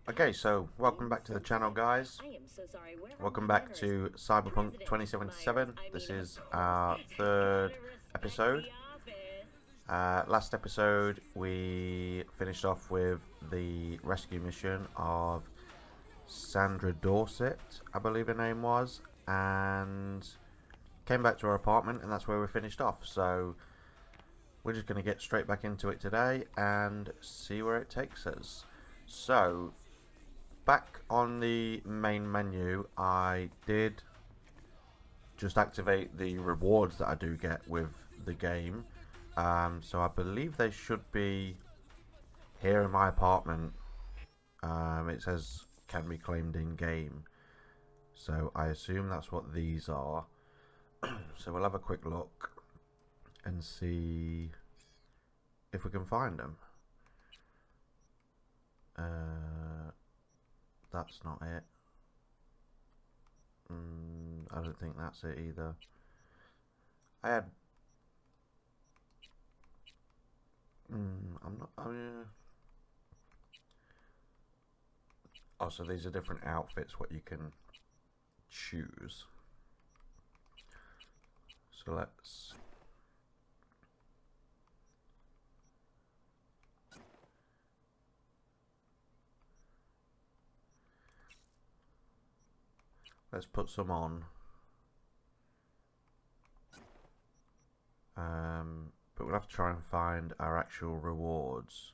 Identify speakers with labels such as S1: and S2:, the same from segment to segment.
S1: Okay, so welcome back to the channel, guys. Welcome back to Cyberpunk 2077. This is our third episode. Last episode we finished off with the rescue mission of Sandra Dorset, I believe her name was, and came back to her apartment, and that's where we finished off. So we're just going to get straight back into it today and see where it takes us. So back on the main menu, I did just activate the rewards that I do get with the game. So I believe they should be here in my apartment. It says can be claimed in game, so I assume that's what these are. So we'll have a quick look and see if we can find them. That's not it. I don't think that's it either. I had I'm not. Oh, so these are different outfits what you can choose. So let's put some on. But we'll have to try and find our actual rewards.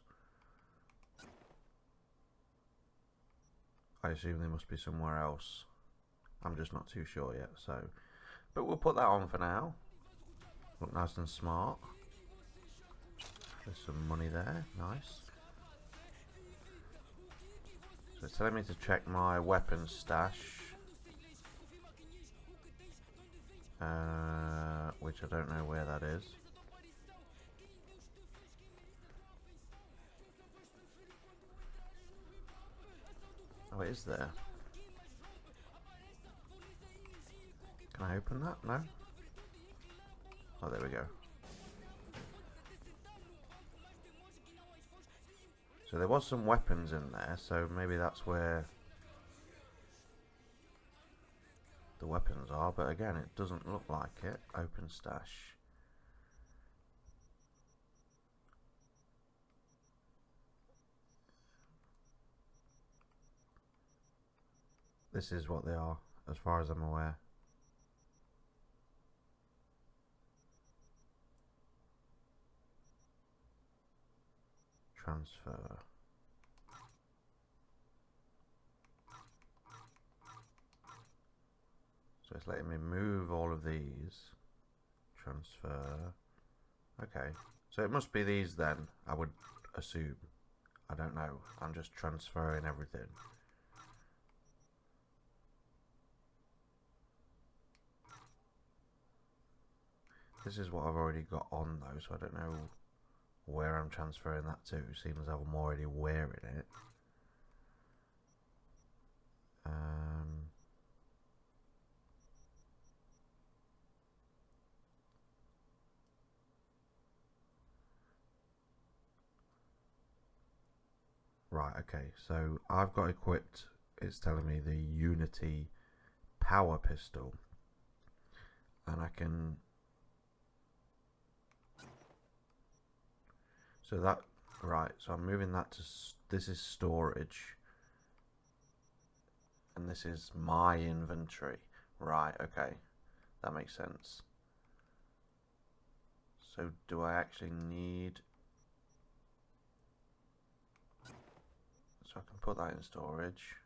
S1: I assume they must be somewhere else. I'm just not too sure yet, so. But we'll put that on for now. Look nice and smart. There's some money there, nice. So it's telling me to check my weapons stash. Which I don't know where that is. Oh, it is there. Can I open that? No? Oh, there we go. So there was some weapons in there, so maybe that's where the weapons are, but again, it doesn't look like it. Open stash. This is what they are, as far as I'm aware. Transfer. So it's letting me move all of these. Transfer. Okay. So it must be these then, I would assume. I don't know. I'm just transferring everything. This is what I've already got on though, so I don't know where I'm transferring that to. Seems I'm already wearing it. Right, okay, so I've got equipped, it's telling me the Unity power pistol, and I can, so that, right, so I'm moving that to, this is storage, and this is my inventory. Right, okay, that makes sense. So do I actually need, so I can put that in storage.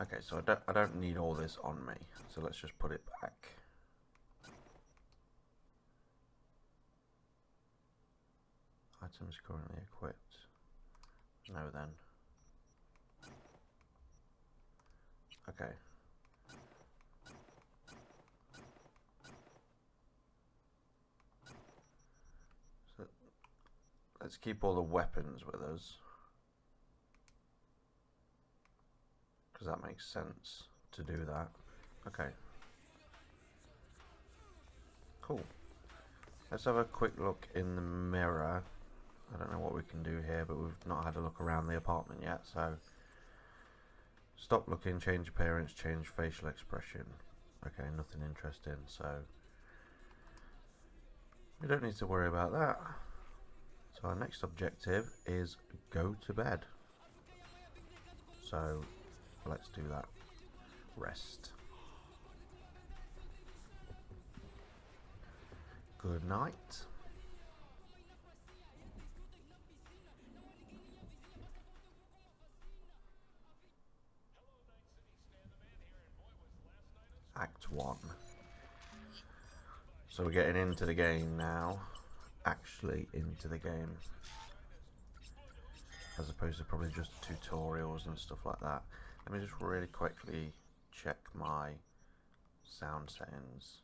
S1: Okay, so I don't need all this on me, so let's just put it back. Items currently equipped. No then. Okay. So let's keep all the weapons with us, because that makes sense to do that. Okay. Cool. Let's have a quick look in the mirror. I don't know what we can do here, but we've not had a look around the apartment yet, so stop looking, change appearance, change facial expression. Okay, nothing interesting, so we don't need to worry about that. So our next objective is go to bed. So let's do that. Rest. Good night. Act 1. So we're getting into the game now. Actually into the game. As opposed to probably just tutorials and stuff like that. Let me just really quickly check my sound settings.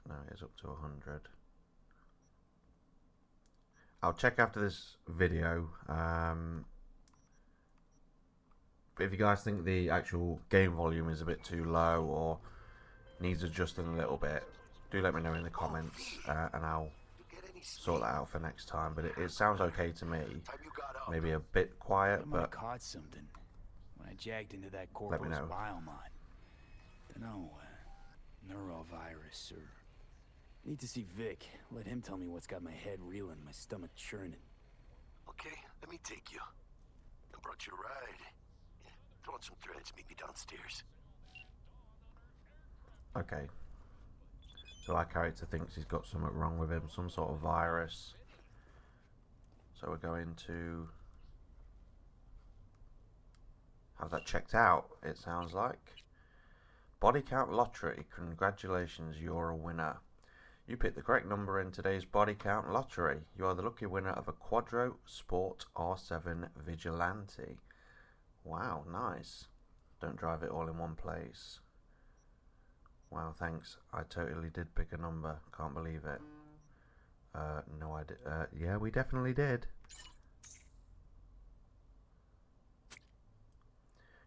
S1: No, it is up to 100. I'll check after this video. But if you guys think the actual game volume is a bit too low or needs adjusting a little bit, do let me know in the comments and I'll sort that out for next time. But it sounds okay to me. Maybe a bit quiet, but
S2: caught something when I jagged into that Corpo's
S1: let me know.
S2: biomod. Dunno, neurovirus or... Need to see Vic. Let him tell me what's got my head reeling, my stomach churning.
S3: Okay, let me take you. I brought you a ride. Yeah, throw on some threads, meet me downstairs.
S1: Okay. So our character thinks he's got something wrong with him, some sort of virus. So we're going to have that checked out, it sounds like. Body count lottery. Congratulations, you're a winner. You picked the correct number in today's body count lottery. You are the lucky winner of a Quadro Sport R7 Vigilante. Wow, nice. Don't drive it all in one place. Wow, thanks. I totally did pick a number. Can't believe it. No, I did. Yeah, we definitely did.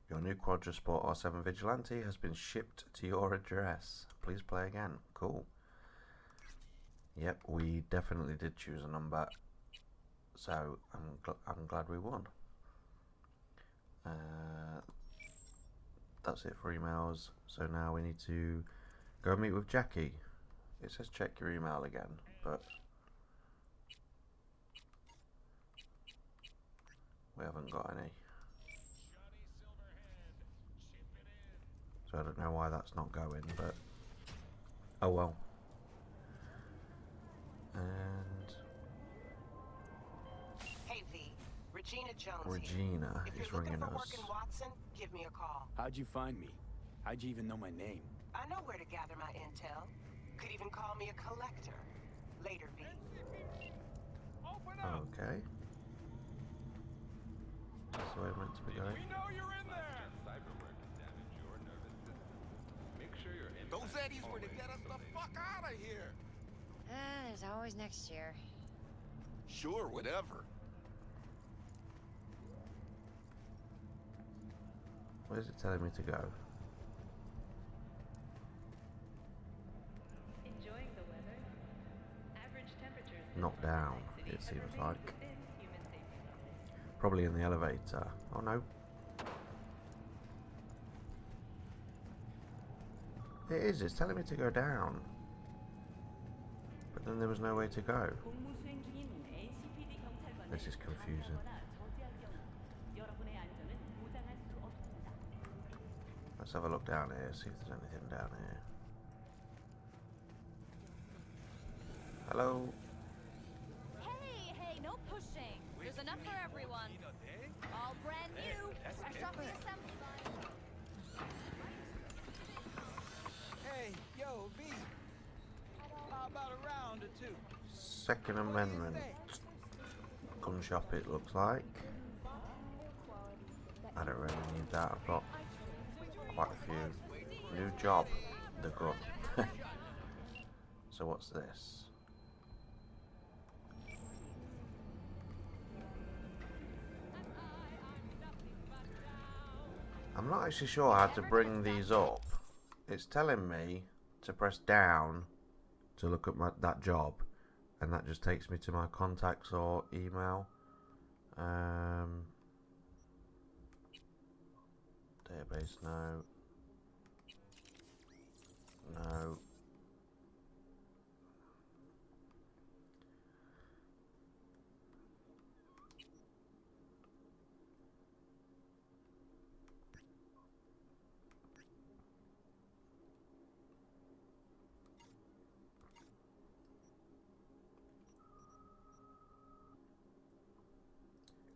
S1: Your new Quadro Sport R7 Vigilante has been shipped to your address. Please play again. Cool. Yep, we definitely did choose a number, so I'm glad we won. That's it for emails. So now we need to go meet with Jackie. It says check your email again, but we haven't got any. So I don't know why that's not going, but oh well. And
S4: hey V, Regina Jones
S1: Regina
S4: here.
S1: is ringing us.
S4: Work in Watson, give me a call.
S2: How'd you find me? How'd you even know my name?
S4: I know where to gather my intel. Could even call me a collector. Later, V.
S1: Okay. That's the way we're meant to be going.
S5: We know you're in there. Cyberpunk has damaged your nervous system. Make sure your
S3: Those Eddies were to get us the fuck out of here.
S6: There's always next year.
S3: Sure, whatever.
S1: Where's it telling me to go?
S7: Enjoying the weather. Average temperatures.
S1: Not down, it seems like. Probably in the elevator. Oh no. It is, it's telling me to go down. But then there was no way to go. This is confusing. Let's have a look down here, see if there's anything down here. Hello?
S6: Hey, no pushing. There's enough for everyone. All brand new, fresh off the assembly line.
S5: Hey, yo, V. How about a round or two?
S1: Second Amendment. Gun shop it looks like. I don't really need that. I've got quite a few. New job. The gun. So what's this? I'm not actually sure how to bring these up. It's telling me to press down to look at that job, and that just takes me to my contacts or email. Database, no. No.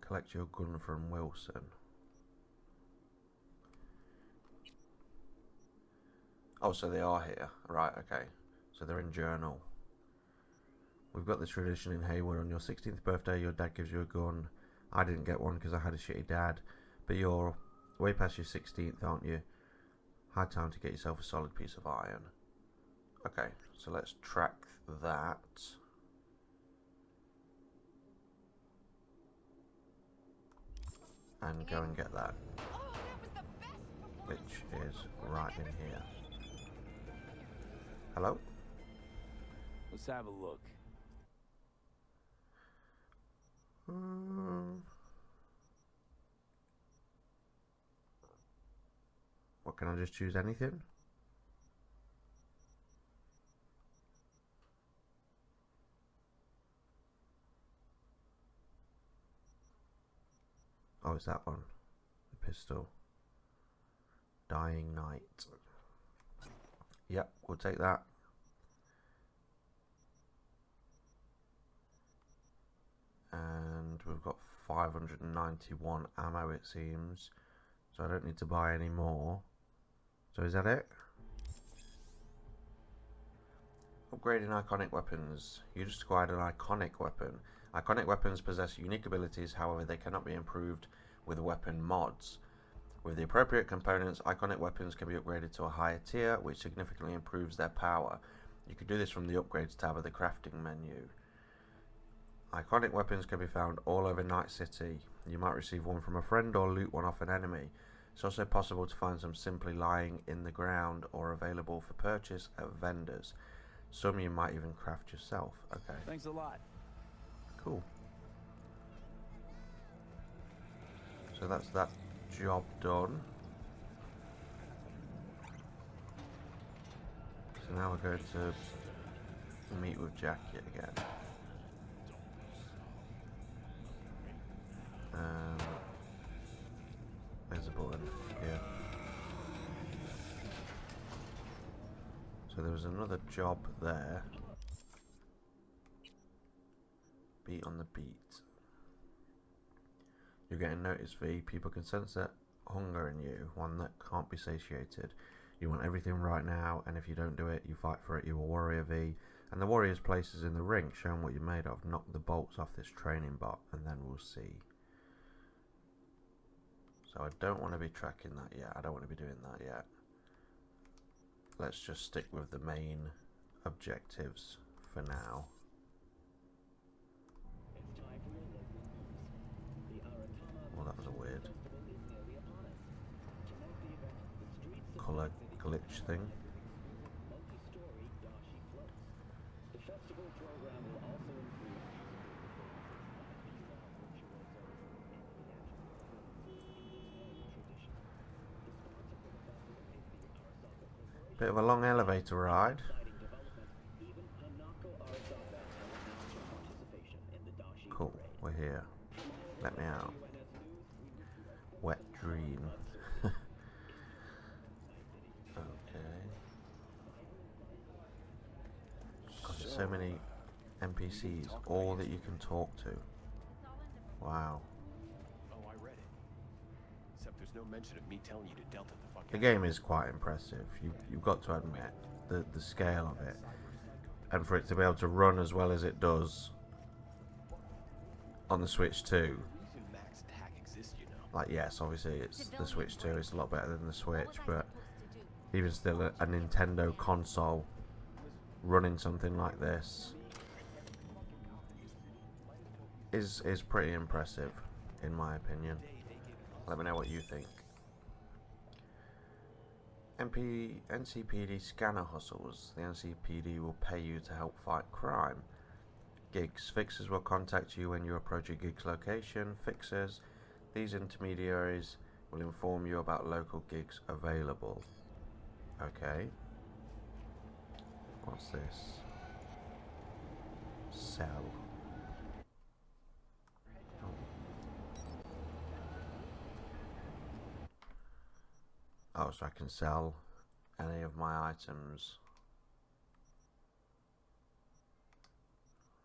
S1: Collect your gun from Wilson. Oh, so they are here. Right, okay. So they're in journal. We've got this tradition in Haywood. On your 16th birthday, your dad gives you a gun. I didn't get one because I had a shitty dad. But you're way past your 16th, aren't you? High time to get yourself a solid piece of iron. Okay, so let's track that. And go and get that. Which is right in here. Hello?
S2: Let's have a look.
S1: What, can I just choose anything? Oh, it's that one. The pistol. Dying Night. Yep, we'll take that. And we've got 591 ammo, it seems. So I don't need to buy any more. So is that it? Upgrading iconic weapons. You just acquired an iconic weapon. Iconic weapons possess unique abilities, however they cannot be improved with weapon mods. With the appropriate components, iconic weapons can be upgraded to a higher tier, which significantly improves their power. You can do this from the Upgrades tab of the crafting menu. Iconic weapons can be found all over Night City. You might receive one from a friend or loot one off an enemy. It's also possible to find some simply lying in the ground or available for purchase at vendors. Some you might even craft yourself. Okay.
S2: Thanks a lot.
S1: Cool. So that's that job done. So now we're going to meet with Jack yet again. There's a button here. So there was another job there. Beat on the beat. You're getting noticed, V. People can sense that hunger in you, one that can't be satiated. You want everything right now, and if you don't do it, you fight for it. You're a warrior, V. And the warrior's place is in the ring. Show 'em what you're made of. Knock the bolts off this training bot, and then we'll see. So I don't want to be tracking that yet. I don't want to be doing that yet. Let's just stick with the main objectives for now. Well, that was a weird colour glitch thing. Bit of a long elevator ride. Cool, we're here. Let me out. Wet dream. Okay. God, there's so many NPCs, all that you can talk to. Wow.
S3: Oh, I read it. Except there's no mention of me telling you to Delta the fuck out.
S1: The game is quite impressive. You've got to admit the scale of it, and for it to be able to run as well as it does on the Switch 2. Like, yes, obviously it's the Switch 2. It's a lot better than the Switch, but even still, a Nintendo console running something like this is pretty impressive, in my opinion. Let me know what you think. NCPD scanner hustles. The NCPD will pay you to help fight crime. Gigs. Fixers will contact you when you approach a gig's location. Fixers. These intermediaries will inform you about local gigs available. Okay. What's this? Sell. Oh, so I can sell any of my items.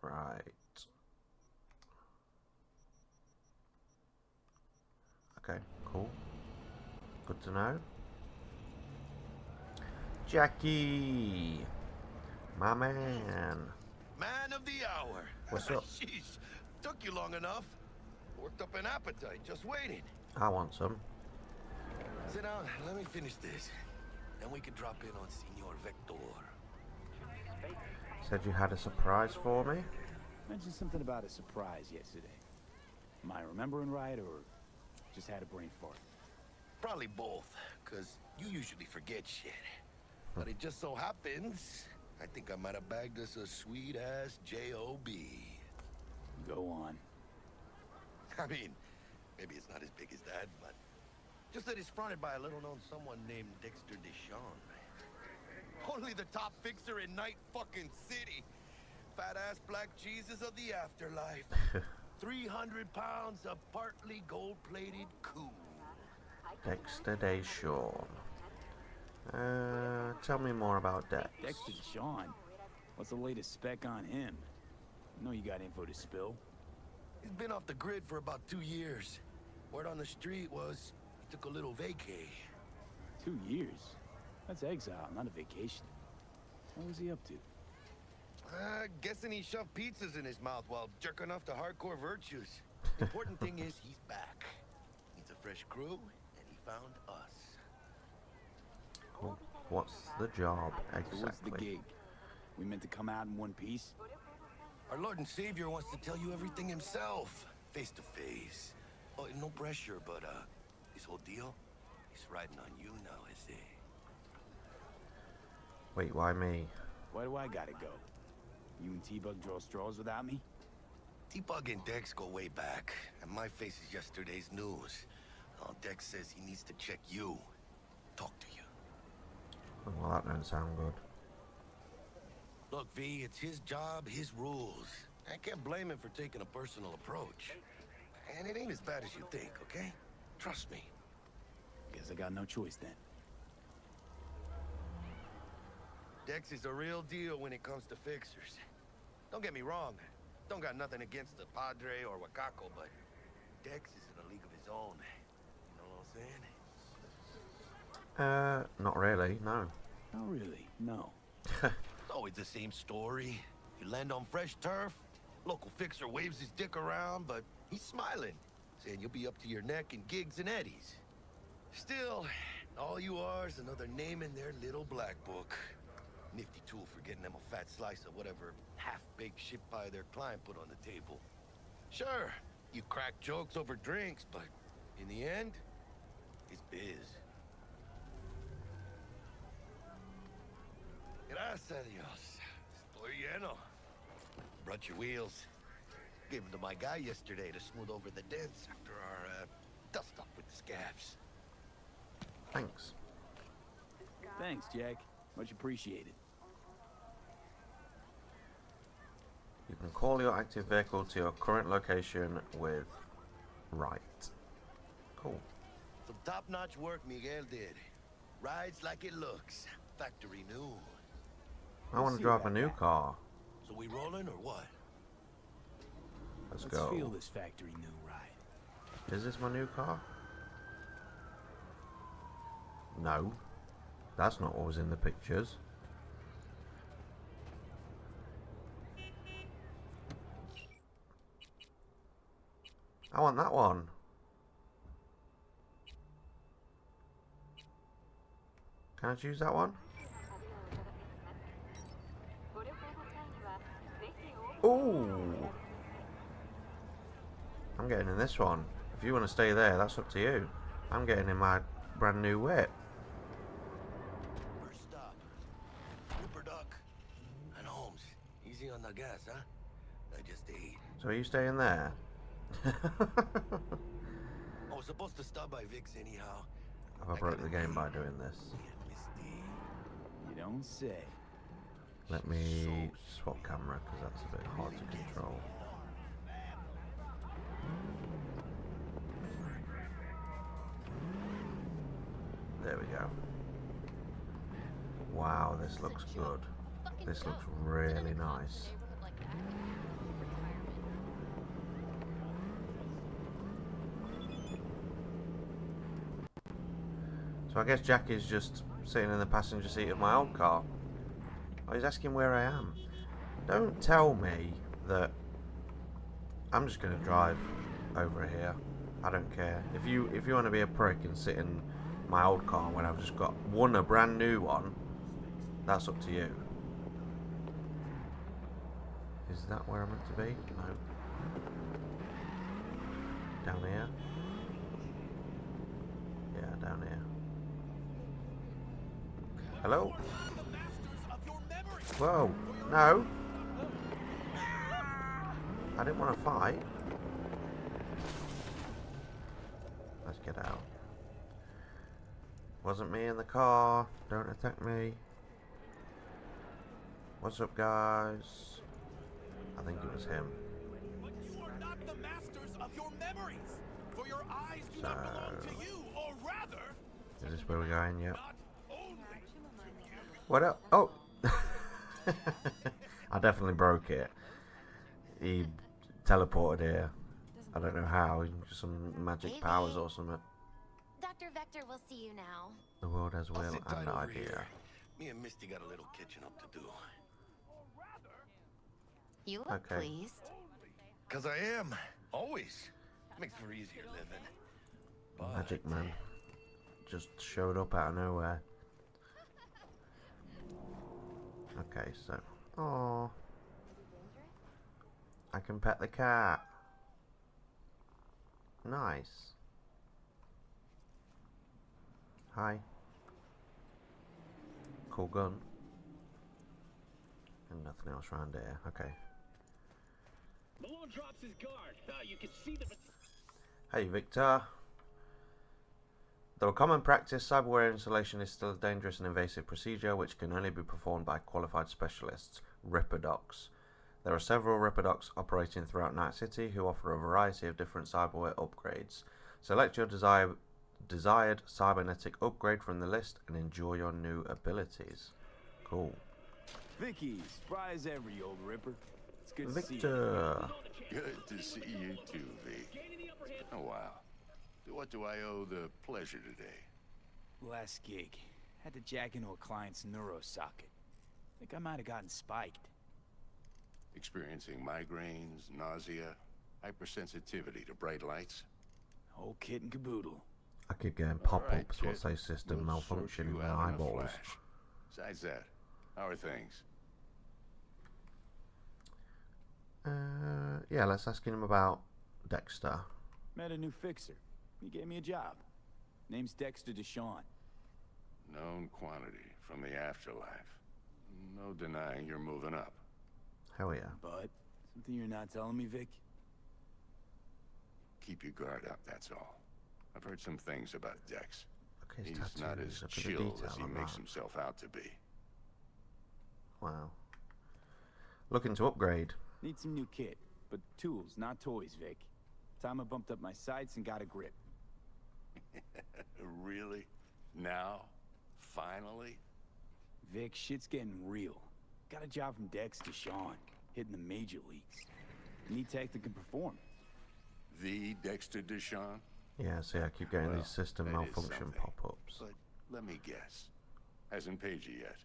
S1: Right. Okay, cool. Good to know. Jackie! My man!
S3: Man of the hour.
S1: What's up?
S3: Sheesh, took you long enough. Worked up an appetite just waiting.
S1: I want some.
S3: Sit down, let me finish this. Then we can drop in on Senor Viktor.
S1: Said you had a surprise for me?
S2: Mentioned something about a surprise yesterday. Am I remembering right, or just had a brain fart?
S3: Probably both, because you usually forget shit. But it just so happens, I think I might have bagged us a sweet-ass J.O.B.
S2: Go on.
S3: I mean, maybe it's not as big as that, but just that it's fronted by a little-known someone named Dexter DeShawn. Only the top fixer in Night fucking City. Fat-ass black Jesus of the afterlife. 300 pounds of partly gold-plated cool.
S1: Dexter DeShawn. Tell me more about Dex.
S2: Dexter DeShawn? What's the latest spec on him? I know you got info to spill.
S3: He's been off the grid for about 2 years. Word on the street was he took a little vacay.
S2: 2 years? That's exile, not a vacation. What was he up to?
S3: Guessing he shoved pizzas in his mouth while jerking off to hardcore virtues. The important thing is he's back. Needs a fresh crew, and he found us.
S1: Cool. What's the job exactly?
S2: So what's the gig? We meant to come out in one piece?
S3: Our Lord and Savior wants to tell you everything himself, face to face. Oh, no pressure, but this whole deal is riding on you now, I say.
S1: Wait, why me?
S2: Why do I gotta go? You and T-Bug draw straws without me?
S3: T-Bug and Dex go way back, and my face is yesterday's news. Oh, Dex says he needs to check you, talk to you.
S1: Well, that don't sound good.
S3: Look, V, it's his job, his rules. I can't blame him for taking a personal approach. And it ain't as bad as you think, okay? Trust me.
S2: Guess I got no choice then.
S3: Dex is a real deal when it comes to fixers. Don't get me wrong. Don't got nothing against the Padre or Wakako, but Dex is in a league of his own. You know what I'm saying?
S1: Not really, no.
S2: Not really, no.
S3: It's always the same story. You land on fresh turf, local fixer waves his dick around, but he's smiling, saying you'll be up to your neck in gigs and eddies. Still, all you are is another name in their little black book. Nifty tool for getting them a fat slice of whatever half-baked shit pie their client put on the table. Sure, you crack jokes over drinks, but in the end, it's biz. Gracias a Dios. Estoy lleno. Brought your wheels. Gave them to my guy yesterday to smooth over the dents after our dust-up with the scabs.
S1: Thanks.
S2: Thanks, Jack. Much appreciated.
S1: You can call your active vehicle to your current location with right. Cool.
S3: Some top-notch work Miguel did. Rides like it looks. Factory new.
S1: I want to drive a new car.
S3: So we rolling or what?
S1: Let's
S2: Let's
S1: go.
S2: feel this factory new ride.
S1: Is this my new car? No. That's not what was in the pictures. I want that one. Can I choose that one? Ooh. I'm getting in this one. If you want to stay there, that's up to you. I'm getting in my brand new whip.
S3: I guess, huh? I just ate.
S1: So are you staying there?
S3: I was supposed to stop by Vic's anyhow.
S1: Have I broke the game by doing this?
S2: You don't say.
S1: Let me swap camera because that's a bit hard to control. There we go. Wow, this looks good. This looks really nice. So I guess Jack is just sitting in the passenger seat of my old car. Oh, he's asking where I am. Don't tell me that I'm just going to drive over here. I don't care. If you want to be a prick and sit in my old car when I've just got a brand new one, that's up to you. Is that where I'm meant to be? No. Down here? Yeah, down here. Hello? Whoa, no. I didn't want to fight. Let's get out. Wasn't me in the car. Don't attack me. What's up, guys? I think it was him.
S5: But you are not the masters of your memories, for your eyes do not belong to you, or rather.
S1: Is this where we're going? Yep.
S5: Not only
S1: What up? Oh! I definitely broke it. He teleported here. I don't know how. Some magic powers or something.
S8: Dr. Vector will see you now.
S1: The world has will
S3: I'll sit tight
S1: and
S3: over
S1: idea.
S3: here. Me and Misty got a little catching up to do.
S8: You look
S1: Okay.
S8: pleased.
S3: 'Cause I am. Always. Makes for easier living. But
S1: Magic man just showed up out of nowhere. Okay, so oh, I can pet the cat. Nice. Hi. Cool gun. And nothing else around here. Okay.
S9: Malone drops his guard. You can see the.
S1: Hey, Victor. Though a common practice, cyberware installation is still a dangerous and invasive procedure which can only be performed by qualified specialists, Ripperdocs. There are several Ripperdocs operating throughout Night City who offer a variety of different cyberware upgrades. Select your desired cybernetic upgrade from the list and enjoy your new abilities. Cool.
S2: Vicky, spry as ever, you old ripper. It's good to see you.
S1: Victor.
S10: Good to see you too, V. Oh, wow. What do I owe the pleasure today?
S2: Last gig. Had to jack into a client's neuro socket. Think I might have gotten spiked.
S10: Experiencing migraines, nausea, hypersensitivity to bright lights?
S2: Whole kit and caboodle.
S1: I keep getting
S10: All right,
S1: pop-ups what
S10: kid.
S1: say system
S10: We'll sort
S1: malfunction in
S10: you
S1: my
S10: out in a
S1: eyeballs.
S10: flash. Besides that, how are things?
S1: Yeah, let's ask him about Dexter.
S2: Met a new fixer. He gave me a job. Name's Dexter DeShawn.
S10: Known quantity from the afterlife. No denying you're moving up.
S1: Hell yeah.
S2: But something you're not telling me, Vic?
S10: Keep your guard up, that's all. I've heard some things about Dex.
S1: Look at his
S10: He's not
S1: tattoos,
S10: as
S1: a bit of
S10: chill
S1: detail
S10: as he
S1: on
S10: makes
S1: that.
S10: himself out to be.
S1: Wow. Looking to upgrade.
S2: Need some new kit, but tools, not toys, Vic. Time I bumped up my sights and got a grip.
S10: Really? Now? Finally?
S2: Vic, shit's getting real. Got a job from Dex DeShawn, hitting the major leagues. Need tech that can perform.
S10: The Dexter DeShawn?
S1: Yeah, see, I keep getting
S10: Well,
S1: these system
S10: that is
S1: malfunction
S10: something.
S1: pop-ups.
S10: But let me guess. Hasn't paid you yet.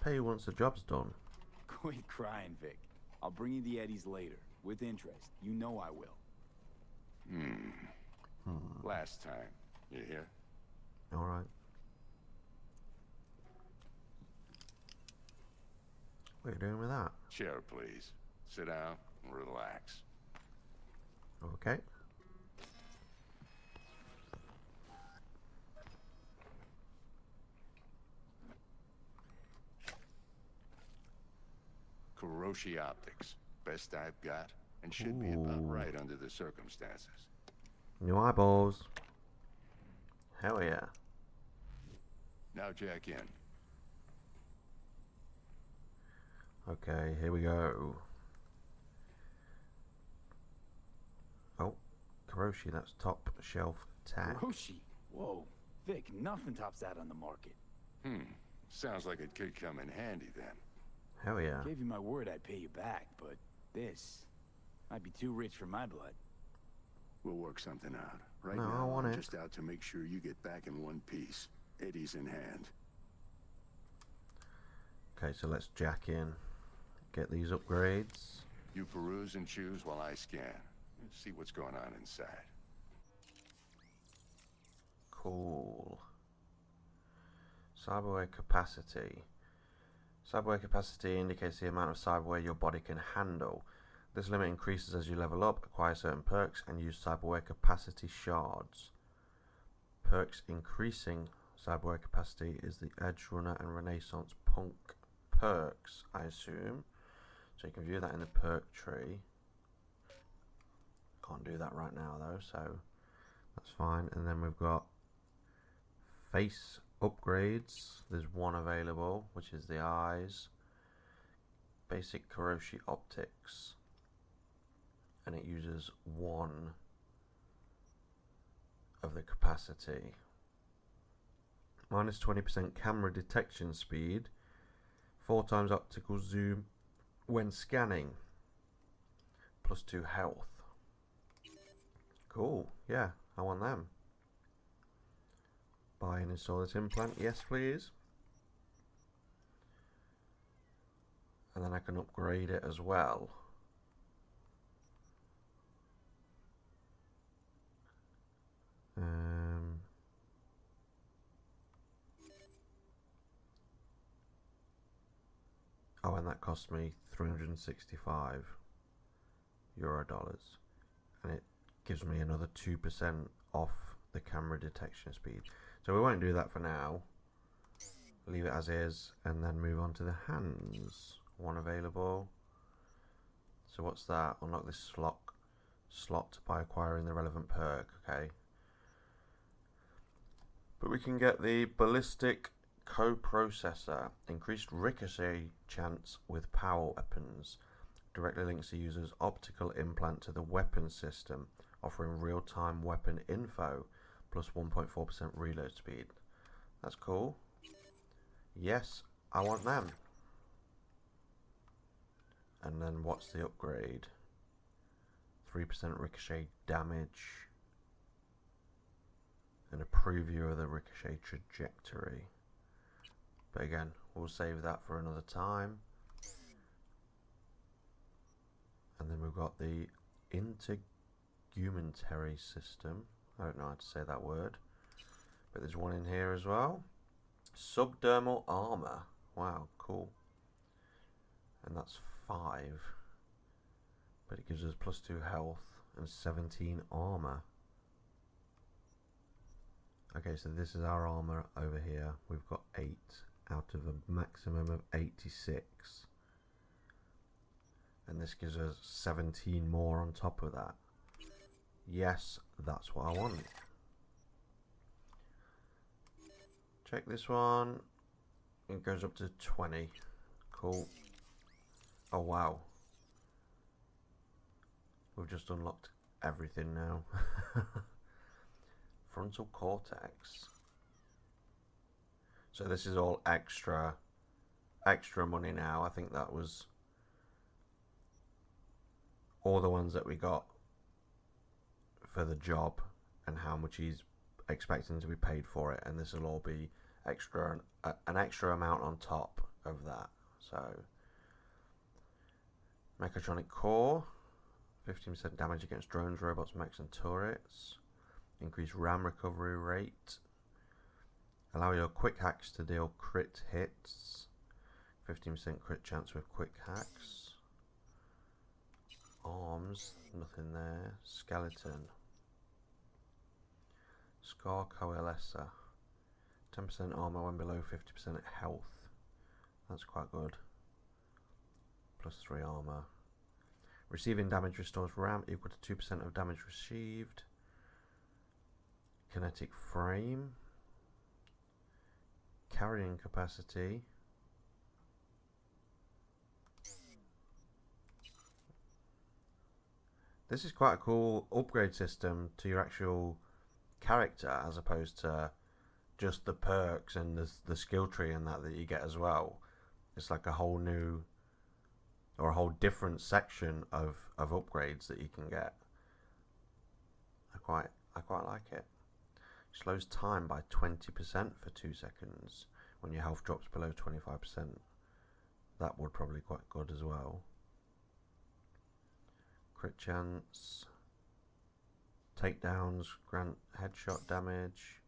S1: Pay you once the job's done.
S2: Quit crying, Vic. I'll bring you the eddies later, with interest. You know I will.
S10: Last time. You hear?
S1: Alright. What are you doing with that?
S10: Chair, please. Sit down and relax.
S1: Okay.
S10: Kuroshi optics. Best I've got, and should be about right under the circumstances.
S1: New eyeballs. Hell yeah.
S10: Now jack in.
S1: Okay, here we go. Oh, Kuroshi, that's top shelf tag.
S2: Kuroshi? Whoa. Vic, nothing tops that on the market.
S10: Sounds like it could come in handy then.
S1: Hell yeah.
S2: Gave you my word I'd pay you back, but this might be too rich for my blood.
S10: We'll work something out. Right
S1: No, I
S10: now,
S1: want
S10: I'm
S1: it.
S10: just out to make sure you get back in one piece. Eddie's in hand.
S1: Okay, so let's jack in. Get these upgrades.
S10: You peruse and choose while I scan. See what's going on inside.
S1: Cool. Cyberware capacity. Cyberware capacity indicates the amount of cyberware your body can handle. This limit increases as you level up, acquire certain perks, and use cyberware capacity shards. Perks increasing cyberware capacity is the Edge Runner and Renaissance Punk perks, I assume. So you can view that in the perk tree. Can't do that right now though, so that's fine. And then we've got face upgrades. There's one available, which is the eyes. Basic Kuroshi optics, and it uses 1 of the capacity. Minus 20% camera detection speed, 4 times optical zoom when scanning, plus 2 health. Cool, yeah, I want them. Buy and install this implant, yes please. And then I can upgrade it as well. Oh, and that cost me 365 euro dollars, and it gives me another 2% off the camera detection speed. So we won't do that for now. Leave it as is, and then move on to the hands. 1 available. So what's that? Unlock this slot by acquiring the relevant perk. Okay. But we can get the ballistic coprocessor. Increased ricochet chance with power weapons. Directly links the user's optical implant to the weapon system, offering real-time weapon info, plus 1.4% reload speed. That's cool. Yes, I want them. And then what's the upgrade? 3% ricochet damage. And a preview of the ricochet trajectory. But again, we'll save that for another time. And then we've got the integumentary system. I don't know how to say that word. But there's one in here as well. Subdermal armor. Wow, cool. And that's 5. But it gives us plus 2 health and 17 armor. Okay, so this is our armor over here. We've got 8 out of a maximum of 86. And this gives us 17 more on top of that. Yes, that's what I want. Check this one. It goes up to 20. Cool. Oh wow. We've just unlocked everything now. Frontal cortex. So this is all extra money now. I think that was all the ones that we got for the job and how much he's expecting to be paid for it, and this will all be extra, an extra amount on top of that. So mechatronic core, 15% damage against drones, robots, mechs and turrets. Increase RAM recovery rate. Allow your quick hacks to deal crit hits. 15% crit chance with quick hacks. Arms, nothing there. Skeleton. Scar coalescer. 10% armor when below 50% health. That's quite good. +3 armor. Receiving damage restores ramp equal to 2% of damage received. Kinetic frame. Carrying capacity. This is quite a cool upgrade system to your actual character, as opposed to just the perks and the skill tree and that you get as well. It's like a whole new, or a whole different section of upgrades that you can get. I quite like it. Slows time by 20% for 2 seconds when your health drops below 25%. That would probably quite good as well. Crit chance. Takedowns grant headshot damage.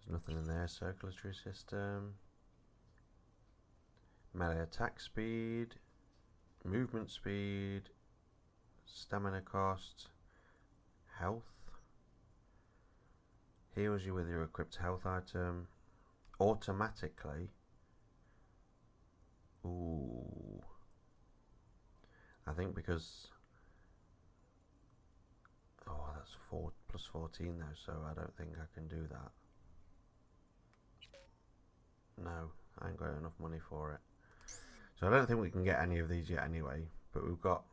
S1: There's nothing in there. Circulatory system. Melee attack speed. Movement speed. Stamina cost. Health. Heals you with your equipped health item. Automatically. Ooh. I think because... Oh, that's +14 though, so I don't think I can do that. No, I ain't got enough money for it. So I don't think we can get any of these yet anyway, but we've got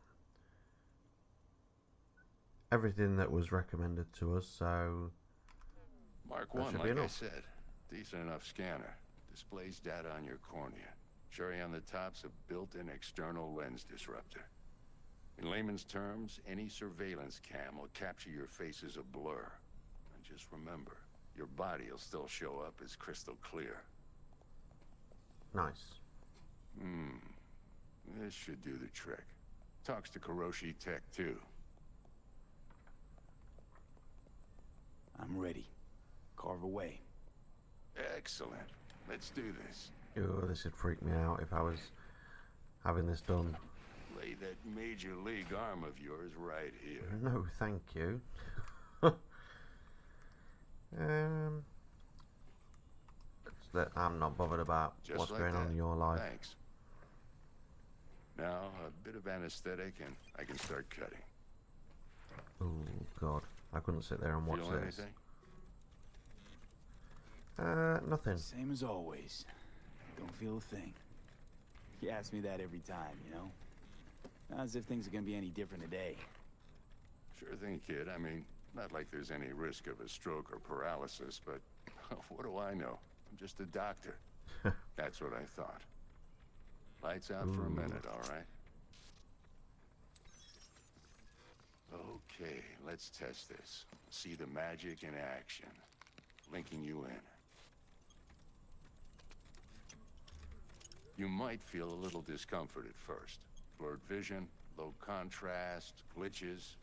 S1: everything that was recommended to us, so...
S10: Mark 1, like I said, decent enough scanner. Displays data on your cornea. Cherry on the top's a built-in external lens disruptor. In layman's terms, any surveillance cam will capture your face as a blur. And just remember, your body will still show up as crystal clear.
S1: Nice.
S10: This should do the trick. Talks to Kuroshi Tech too.
S2: I'm ready. Carve away.
S10: Excellent. Let's do this.
S1: Oh, this would freak me out if I was having this done.
S10: Lay that major league arm of yours right here.
S1: No, thank you. I'm not bothered about
S10: Just
S1: what's
S10: like
S1: going on
S10: that.
S1: in your life.
S10: Thanks. Now, a bit of anesthetic and I can start cutting.
S1: Oh, God. I couldn't sit there and watch
S10: Feel
S1: this.
S10: Anything?
S1: Nothing.
S2: Same as always. Don't feel a thing. You ask me that every time, you know? Not as if things are gonna be any different today.
S10: Sure thing, kid. I mean, not like there's any risk of a stroke or paralysis, but what do I know? I'm just a doctor. That's what I thought. Lights out for a minute, all right? Okay, let's test this. See the magic in action. Linking you in. You might feel a little discomfort at first. Blurred vision, low contrast, glitches.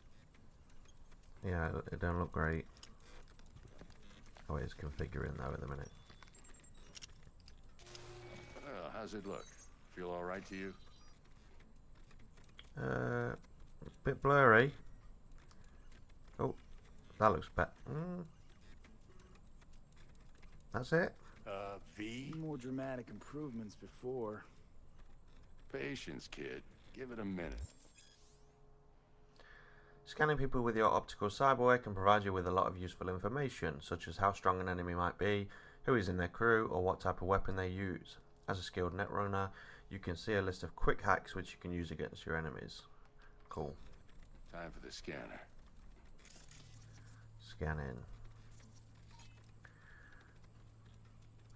S1: Yeah, it don't look great. Oh, it's configuring though at the minute.
S10: How's it look? Feel all right to you?
S1: A bit blurry. Oh, that looks better. That's it.
S10: V?
S2: More dramatic improvements before.
S10: Patience, kid. Give it a minute.
S1: Scanning people with your optical cyborg can provide you with a lot of useful information, such as how strong an enemy might be, who is in their crew, or what type of weapon they use. As a skilled netrunner, you can see a list of quick hacks which you can use against your enemies. Cool.
S10: Time for the scanner.
S1: Scanning.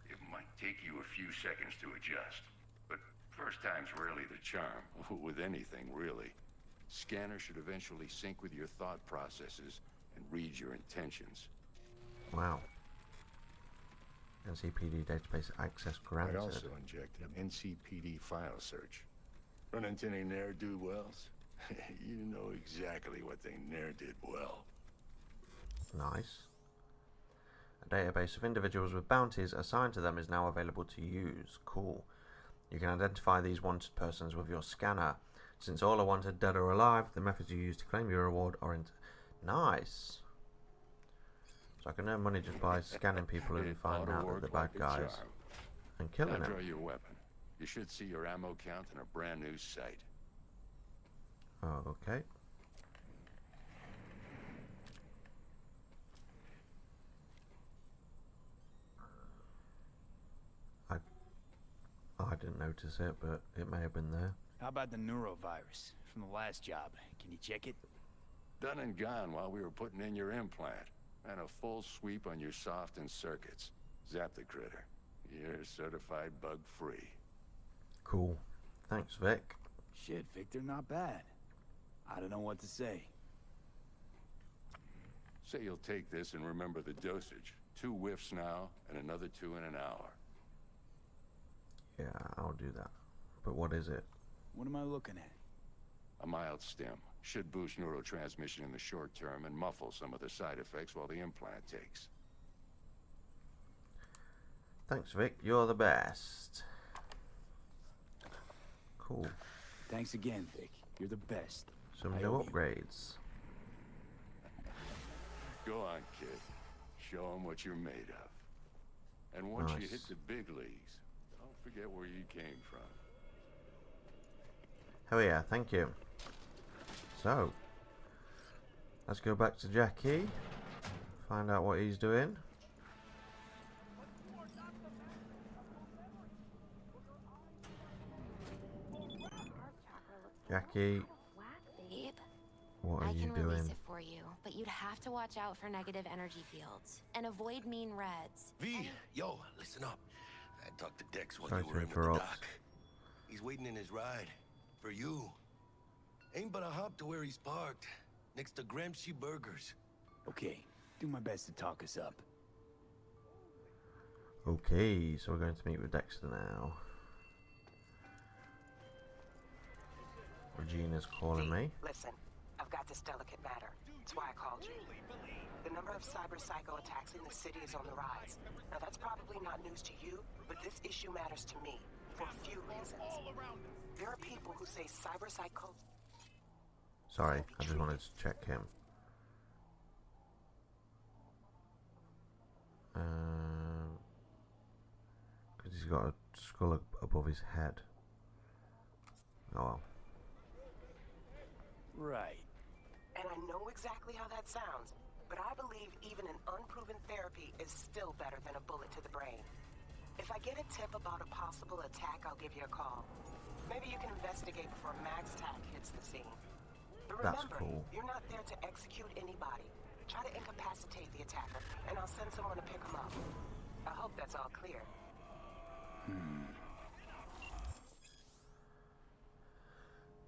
S10: It might take you a few seconds to adjust, but first time's rarely the charm, with anything, really. Scanner should eventually sync with your thought processes and read your intentions.
S1: Wow. NCPD database access granted.
S10: I also injected an NCPD file search. Run into any ne'er-do-wells? You know exactly what they ne'er did well.
S1: Nice. A database of individuals with bounties assigned to them is now available to use. Cool. You can identify these wanted persons with your scanner. Since all are wanted, dead or alive, the methods you use to claim your reward are nice. So I can earn money just by scanning people and finding out that they're bad guys and killing them.
S10: Draw your weapon. You should see your ammo count in a brand new sight.
S1: Oh, okay. I didn't notice it, but it may have been there.
S2: How about the neurovirus from the last job? Can you check it?
S10: Done and gone while we were putting in your implant. And a full sweep on your soft and circuits. Zap the critter. You're certified bug-free.
S1: Cool. Thanks, Vic.
S2: Shit, Victor, not bad. I don't know what to say.
S10: Say you'll take this and remember the dosage. 2 whiffs now, and another 2 in an hour.
S1: Yeah, I'll do that. But what is it?
S2: What am I looking at?
S10: A mild stim. Should boost neurotransmission in the short term and muffle some of the side effects while the implant takes.
S1: Thanks, Vic. You're the best. Cool.
S2: Thanks again, Vic. You're the best.
S1: Some new upgrades.
S10: Go on, kid. Show them what you're made of. And once you hit the big leagues, don't forget where you came from.
S1: Oh yeah, thank you. So, let's go back to Jackie. Find out what he's doing. Jackie,
S8: Babe,
S1: what are
S8: I
S1: you
S8: can release
S1: doing?
S8: it for you, but you'd have to watch out for negative energy fields and avoid mean reds.
S3: V, yo, listen up. I talked to Dex while
S1: Sorry
S3: you
S1: to
S3: were in with the
S1: interrupt.
S3: doc. He's waiting in his ride. For you. Ain't but a hop to where he's parked. Next to Gramsci Burgers.
S2: Okay, do my best to talk us up.
S1: Okay, so we're going to meet with Dexter now. Regina's calling me.
S4: Listen, I've got this delicate matter. That's why I called you. The number of cyber-psycho attacks in the city is on the rise. Now that's probably not news to you, but this issue matters to me for a few reasons. There are people who say cyber-psycho...
S1: Sorry, I just wanted to check him. Because he's got a skull above his head. Oh well.
S2: Right.
S4: And I know exactly how that sounds, but I believe even an unproven therapy is still better than a bullet to the brain. If I get a tip about a possible attack, I'll give you a call. Maybe you can investigate before Max Tack hits the scene. But
S1: That's
S4: remember,
S1: cool.
S4: you're not there to execute anybody. Try to incapacitate the attacker, and I'll send someone to pick him up. I hope that's all clear.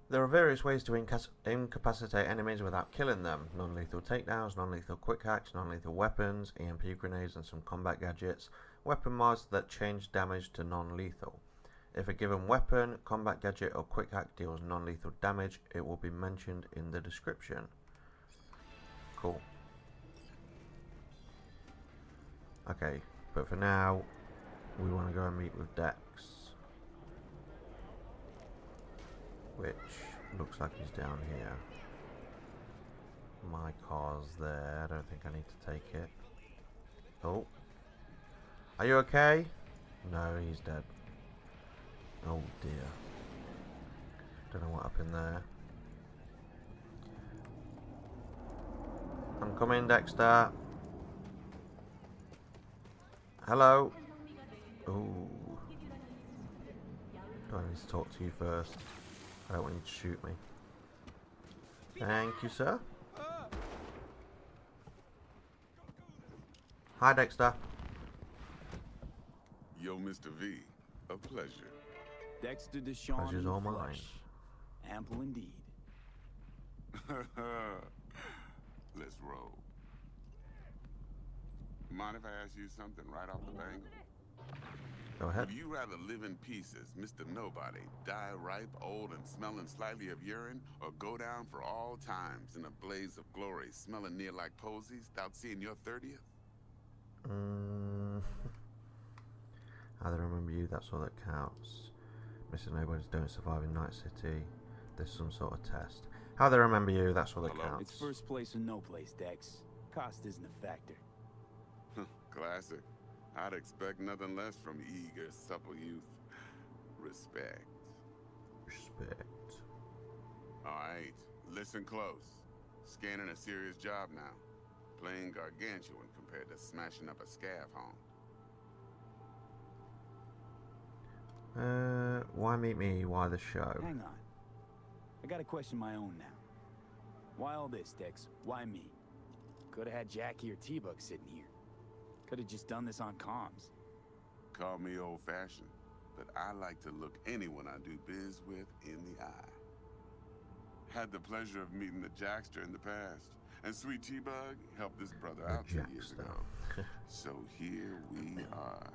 S1: There are various ways to incapacitate enemies without killing them. Non-lethal takedowns, non-lethal quick hacks, non-lethal weapons, EMP grenades and some combat gadgets. Weapon mods that change damage to non-lethal. If a given weapon, combat gadget or quick hack deals non-lethal damage, it will be mentioned in the description. Cool. Okay, but for now, we want to go and meet with Dex. Which looks like he's down here. My car's there. I don't think I need to take it. Oh. Are you okay? No, he's dead. Oh dear. Don't know what happened there. I'm coming, Dexter. Hello. Ooh. Do I need to talk to you first? I don't want you to shoot me. Thank you, sir. Hi, Dexter.
S11: Yo, Mr. V. A pleasure.
S2: Dexter DeShawn.
S1: Pleasure's all mine.
S2: flesh. Ample indeed.
S11: Let's roll. Mind if I ask you something right off the bank?
S1: Go ahead.
S11: Would you rather live in pieces, Mr. Nobody, die ripe, old, and smelling slightly of urine, or go down for all times in a blaze of glory, smelling near like posies, without seeing your 30th?
S1: How they remember you, that's all that counts. Mr. Nobody's don't survive in Night City. There's some sort of test. How they remember you, that's all that counts.
S2: It's first place or no place, Dex. Cost isn't a factor.
S11: Classic. I'd expect nothing less from eager, supple youth. Respect.
S1: Respect.
S11: Alright, listen close. Scanning a serious job now. Playing gargantuan compared to smashing up a scav home.
S1: Why meet me? Why the show?
S2: Hang on. I gotta question my own now. Why all this, Dex? Why me? Could've had Jackie or T-Bug sitting here. Could've just done this on comms.
S11: Call me old-fashioned, but I like to look anyone I do biz with in the eye. Had the pleasure of meeting the Jackster in the past, and sweet T-Bug helped this brother out 2 years ago. So here we are.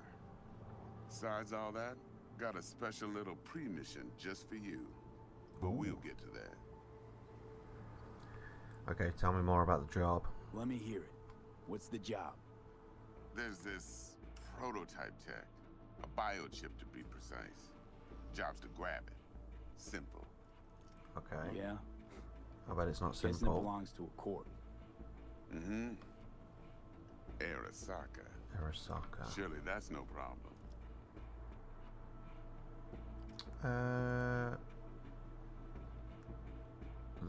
S11: Besides all that, got a special little pre-mission just for you. But we'll get to that.
S1: Okay, tell me more about the job.
S2: Let me hear it. What's the job?
S11: There's this prototype tech. A biochip to be precise. Job's to grab it. Simple.
S1: Okay.
S2: Yeah.
S1: I bet it's not
S2: Guessing it
S1: simple.
S2: belongs to a corp.
S11: Mm-hmm. Arasaka.
S1: Arasaka.
S11: Surely that's no problem.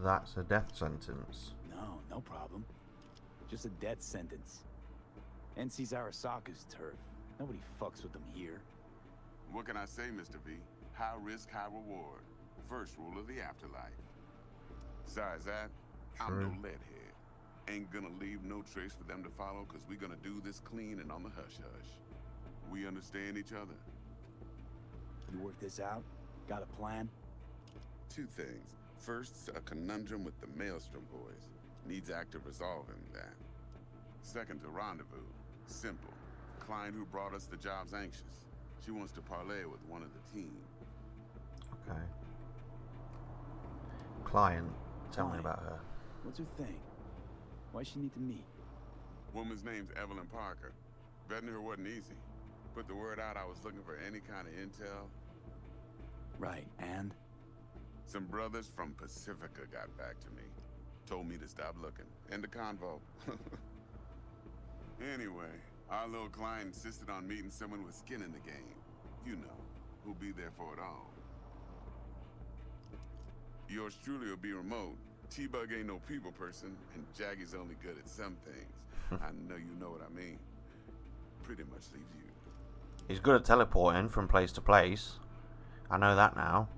S1: That's a death sentence.
S2: No, no problem. Just a death sentence. NC's Arasaka's turf. Nobody fucks with them here.
S11: What can I say, Mr. V? High risk, high reward. First rule of the afterlife. Besides that, I'm no leadhead. Ain't gonna leave no trace for them to follow, cause we gonna do this clean and on the hush-hush. We understand each other.
S2: You work this out? Got a plan?
S11: 2 things. First, a conundrum with the Maelstrom boys. Needs active resolving that. Second, a rendezvous. Simple. Client who brought us the job's anxious. She wants to parlay with one of the team.
S1: Okay. Client. Tell me about her.
S2: What's her thing? Why's she need to meet?
S11: Woman's name's Evelyn Parker. Vetting her wasn't easy. Put the word out I was looking for any kind of intel.
S2: Right, and?
S11: Some brothers from Pacifica got back to me. Told me to stop looking. End of convo. Anyway, our little client insisted on meeting someone with skin in the game. You know, who'll be there for it all. Yours truly will be remote. T-Bug ain't no people person, and Jaggy's only good at some things. I know you know what I mean. Pretty much leaves you.
S1: He's good at teleporting from place to place. I know that now.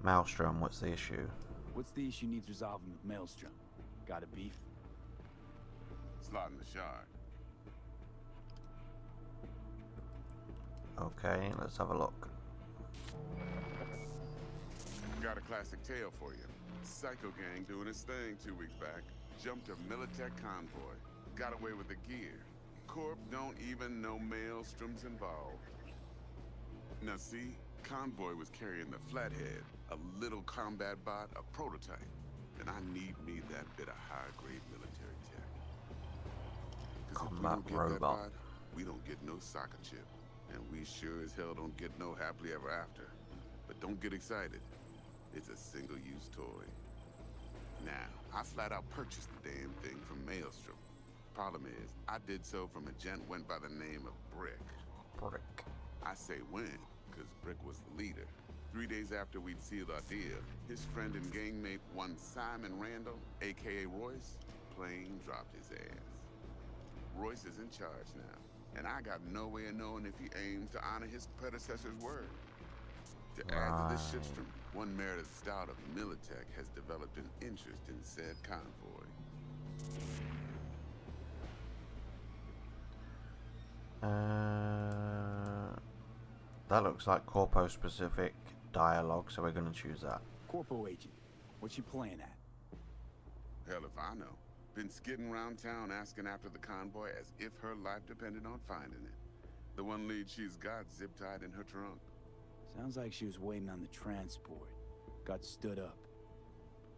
S1: Maelstrom, what's the issue?
S2: What's the issue needs resolving with Maelstrom? Got a beef?
S11: Slot in the shard.
S1: Okay, let's have a look.
S11: Got a classic tale for you. Psycho gang doing its thing 2 weeks back. Jumped a Militech convoy. Got away with the gear. Corp don't even know Maelstrom's involved. Now see, convoy was carrying the Flathead, a little combat bot, a prototype. And I need me that bit of high-grade military tech. 'Cause if we don't get that bot, we don't get no soccer chip. And we sure as hell don't get no happily ever after. But don't get excited. It's a single-use toy. Now, I flat out purchased the damn thing from Maelstrom. Problem is, I did so from a gent went by the name of Brick.
S1: Brick.
S11: I say when, because Brick was the leader. 3 days after we'd sealed our deal, his friend and gangmate, one Simon Randall, a.k.a. Royce, plain dropped his ass. Royce is in charge now, and I got no way of knowing if he aims to honor his predecessor's word. To add to this shitstorm, one Meredith Stout of Militech has developed an interest in said convoy.
S1: That looks like Corpo specific dialogue, so we're going to choose that.
S2: Corpo agent, what you playing at?
S11: Hell if I know. Been skidding around town asking after the convoy as if her life depended on finding it. The one lead she's got zip-tied in her trunk.
S2: Sounds like she was waiting on the transport. Got stood up.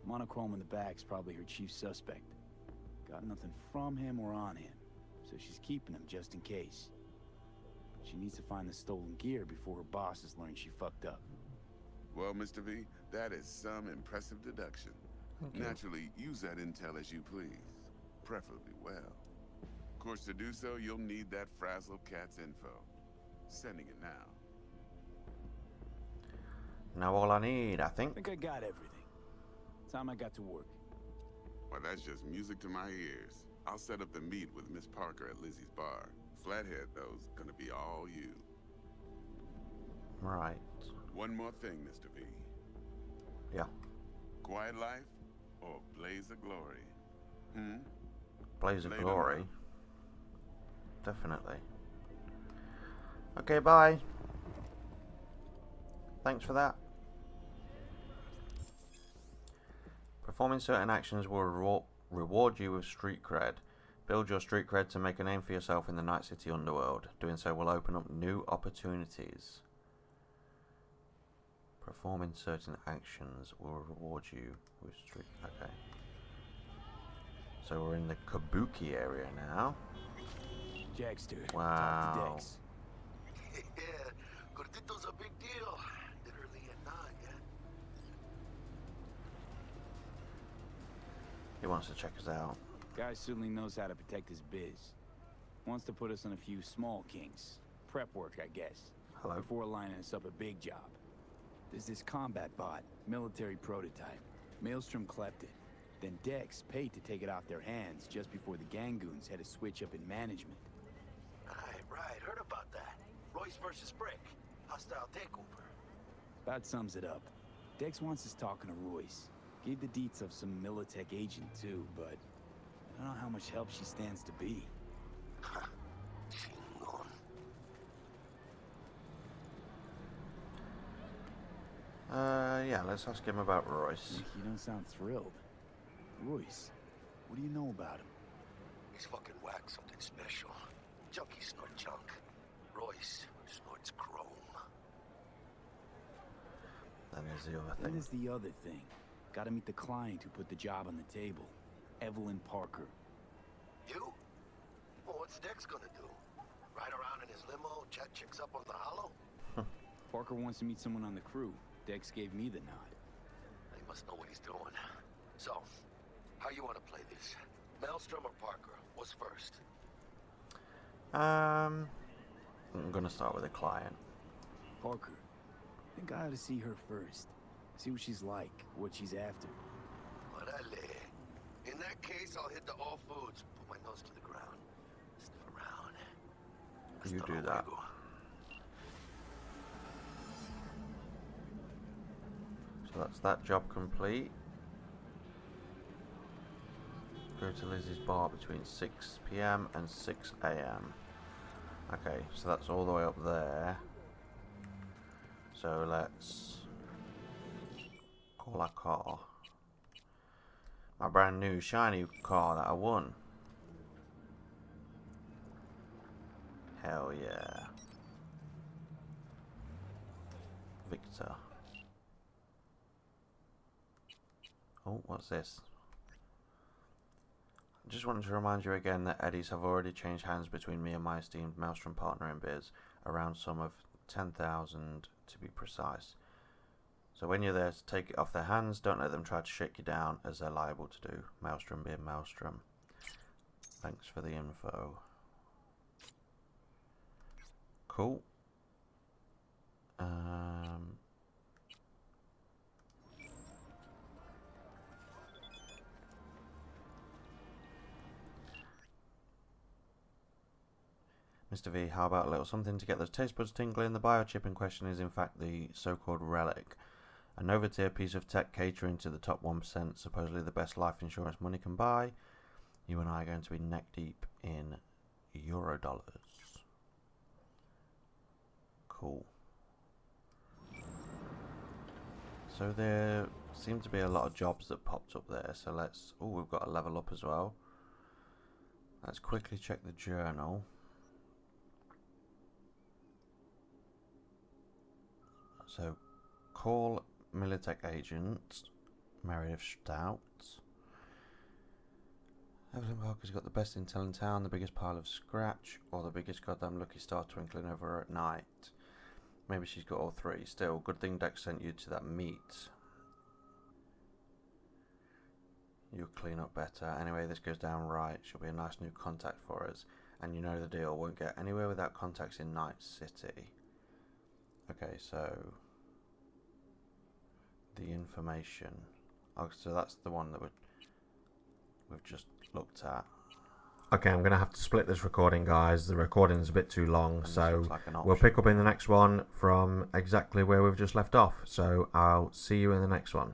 S2: Monochrome in the back's probably her chief suspect. Got nothing from him or on him, so she's keeping him just in case. But she needs to find the stolen gear before her bosses learn she fucked up.
S11: Well, Mr. V, that is some impressive deduction. Naturally, use that intel as you please. Preferably well. Of course, to do so, you'll need that Frazzle Cat's info. Sending it now.
S1: Now all I need, I think.
S2: I think I got everything. Time I got to work.
S11: Well, that's just music to my ears. I'll set up the meet with Miss Parker at Lizzie's bar. Flathead, though's gonna be all you.
S1: Right.
S11: One more thing, Mr. V.
S1: Yeah.
S11: Quiet life or blaze of glory?
S1: Blaze of
S11: Later,
S1: glory.
S11: man.
S1: Definitely. Okay, bye. Thanks for that. Performing certain actions will reward you with street cred. Build your street cred to make a name for yourself in the Night City underworld. Doing so will open up new opportunities. Performing certain actions will reward you with street... Okay. So we're in the Kabuki area now.
S2: Dexter.
S1: Wow.
S2: Talk to Dex.
S3: Yeah, Gordito's a big deal. Literally and not, yeah.
S1: He wants to check us out.
S2: Guy certainly knows how to protect his biz. Wants to put us on a few small kinks. Prep work, I guess.
S1: Hello.
S2: Before lining us up a big job. There's this combat bot, military prototype. Maelstrom clept it. Then Dex paid to take it off their hands just before the Gangoons had a switch up in management.
S3: Right, heard about that. Royce versus Brick. Hostile takeover.
S2: That sums it up. Dex wants us talking to Royce. Gave the deets of some Militech agent too, but I don't know how much help she stands to be.
S3: Chingon.
S1: Yeah, let's ask him about Royce.
S2: You don't sound thrilled. Royce, what do you know about him?
S3: He's fucking whack, something special. Junkies snort junk. Royce snorts chrome.
S1: Then there's the other
S2: Then
S1: thing.
S2: there's the other thing. Gotta meet the client who put the job on the table. Evelyn Parker.
S3: You? Well, what's Dex gonna do? Ride around in his limo, chat chicks up on the hollow?
S2: Parker wants to meet someone on the crew. Dex gave me the nod.
S3: He must know what he's doing. So, how you want to play this? Maelstrom or Parker? What's first?
S1: I'm gonna start with a client.
S2: Parker. I think I ought to see her first. See what she's like, what she's after.
S3: Orale. In that case, I'll hit the all foods. Put my nose to the ground. Sniff around.
S1: You
S3: Hasta
S1: do that.
S3: luego.
S1: So that's that job complete. Go to Lizzie's bar between 6 PM and 6 AM. Okay, so that's all the way up there. So let's call our car. My brand new shiny car that I won. Hell yeah. Viktor. Oh, what's this? I just wanted to remind you again that eddies have already changed hands between me and my esteemed Maelstrom partner in biz, around sum of 10,000 to be precise. So when you're there to take it off their hands, don't let them try to shake you down, as they're liable to do. Maelstrom being Maelstrom. Thanks for the info. Cool. Mr. V, how about a little something to get those taste buds tingling? The biochip in question is in fact the so-called relic. A Nova-tier piece of tech catering to the top 1%, supposedly the best life insurance money can buy. You and I are going to be neck deep in Eurodollars. Cool. So there seem to be a lot of jobs that popped up there, so let's... Oh, we've got a level up as well. Let's quickly check the journal. So, call Militech agent Meredith Stout. Evelyn Parker's got the best intel in town, the biggest pile of scratch, or the biggest goddamn lucky star twinkling over her at night. Maybe she's got all three. Still, good thing Dex sent you to that meet. You'll clean up better. Anyway, this goes down right. She'll be a nice new contact for us. And you know the deal. Won't get anywhere without contacts in Night City. Okay, so... the information. Oh, so that's the one that we've just looked at. Okay, I'm going to have to split this recording, guys. The recording is a bit too long, so we'll pick up in the next one from exactly where we've just left off. So I'll see you in the next one.